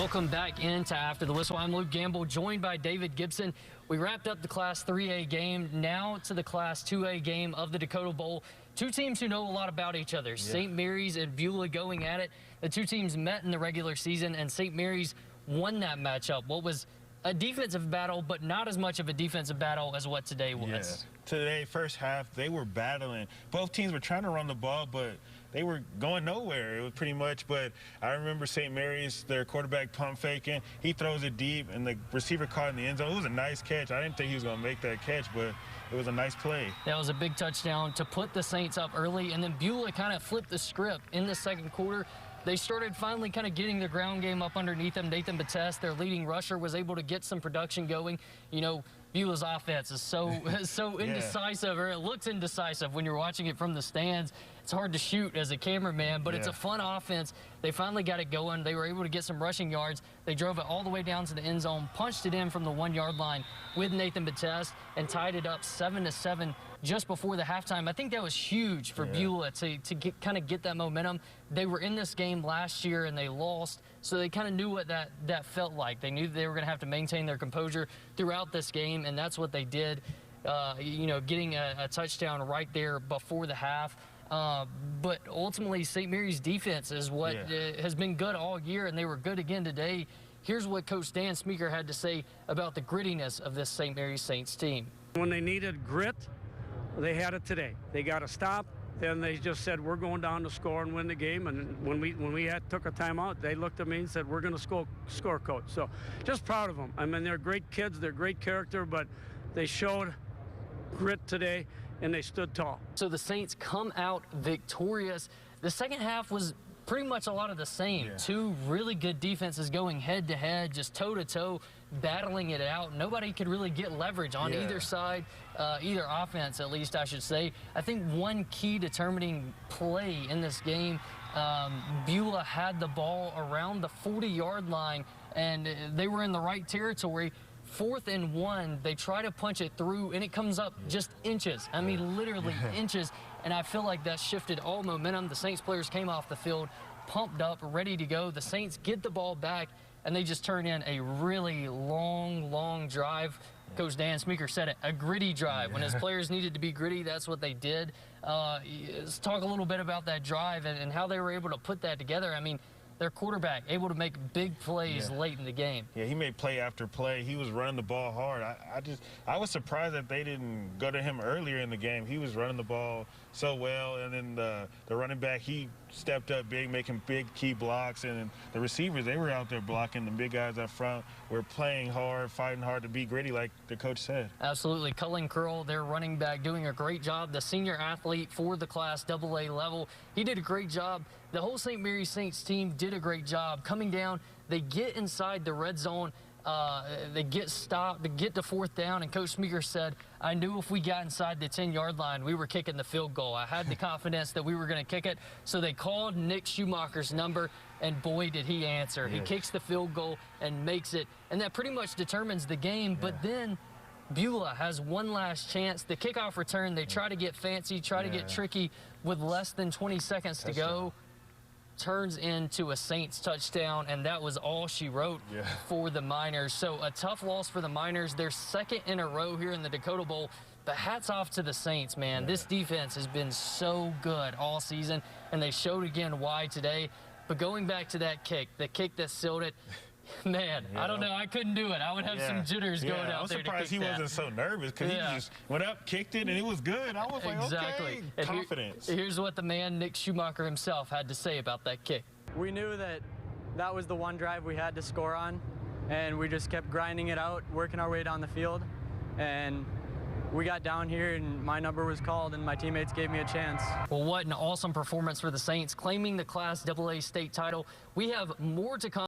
Welcome back into After the Whistle. I'm Luke Gamble, joined by David Gibson. We wrapped up the Class 3A game, now to the Class 2A game of the Dakota Bowl. Two teams who know a lot about each other, St. Mary's and Beulah going at it. The two teams met in the regular season, and St. Mary's won that matchup. What was a defensive battle, but not as much of a defensive battle as what today was. Yeah. Today, first half, they were battling. Both teams were trying to run the ball, but they were going nowhere. It was pretty much, but I remember St. Mary's, their quarterback pump faking. He throws it deep, and the receiver caught in the end zone. It was a nice catch. I didn't think he was going to make that catch, but it was a nice play. That was a big touchdown to put the Saints up early, and then Beulah kind of flipped the script in the second quarter. They started finally kind of getting the ground game up underneath them. Nathan Bateste, their leading rusher, was able to get some production going. You know, Beulah's offense is so indecisive, or it looks indecisive when you're watching it from the stands. It's hard to shoot as a cameraman, but it's a fun offense. They finally got it going. They were able to get some rushing yards. They drove it all the way down to the end zone, punched it in from the 1-yard line with Nathan Bateste, and tied it up 7-7 just before the halftime. I think that was huge for Beulah to kind of get that momentum. They were in this game last year and they lost, so they kind of knew what that felt like. They knew they were going to have to maintain their composure throughout this game, and that's what they did. You know, getting a touchdown right there before the half. But ultimately, St. Mary's defense is what has been good all year, and they were good again today. Here's what Coach Dan Smeeker had to say about the grittiness of this St. Mary's Saints team. When they needed grit, they had it today. They got a stop. Then they just said, we're going down to score and win the game. And when we took a timeout, they looked at me and said, we're going to score, coach. So just proud of them. I mean, they're great kids. They're great character, but they showed grit today, and they stood tall. So the Saints come out victorious. The second half was pretty much a lot of the same. Two really good defenses going head-to-head, just toe-to-toe, battling it out. Nobody could really get leverage on either side, either offense, at least I should say. I think one key determining play in this game, Beulah had the ball around the 40-yard line, and they were in the right territory. 4th and 1, they try to punch it through, and it comes up just inches. I mean, literally inches. And I feel like that shifted all momentum. The Saints players came off the field, pumped up, ready to go. The Saints get the ball back, and they just turn in a really long drive. Coach Dan Smeeker said it, a gritty drive. When his players needed to be gritty, that's what they did. Let's talk a little bit about that drive and how they were able to put that together. I mean, their quarterback able to make big plays late in the game. Yeah, he made play after play. He was running the ball hard. I was surprised that they didn't go to him earlier in the game. He was running the ball so well, and then the running back, he stepped up big, making big key blocks, and the receivers, they were out there blocking. The big guys up front were playing hard, fighting hard to be gritty, like the coach said. Absolutely. Cullen Curl, their running back, doing a great job. The senior athlete for the Class AA level, he did a great job. The whole St. Mary's Saints team did a great job coming down. They get inside the red zone. They get stopped, they get to 4th down, and Coach Smeeker said, I knew if we got inside the 10-yard line, we were kicking the field goal. I had the confidence that we were going to kick it. So they called Nick Schumacher's number, and boy, did he answer. He kicks the field goal and makes it, and that pretty much determines the game. But then Beulah has one last chance. The kickoff return, they try to get fancy, try to get tricky with less than 20 seconds to go. Turns into a Saints touchdown, and that was all she wrote for the Miners. So a tough loss for the Miners. Their second in a row here in the Dakota Bowl. But hats off to the Saints, man. This defense has been so good all season, and they showed again why today. But going back to that kick, the kick that sealed it, man, I don't know. I couldn't do it. I would have some jitters going out there to kick that. I was surprised he wasn't so nervous, because he just went up, kicked it, and it was good. I was like, okay, confidence. Here's what the man, Nick Schumacher himself, had to say about that kick. We knew that was the one drive we had to score on, and we just kept grinding it out, working our way down the field, and we got down here, and my number was called, and my teammates gave me a chance. Well, what an awesome performance for the Saints, claiming the Class AA state title. We have more to come.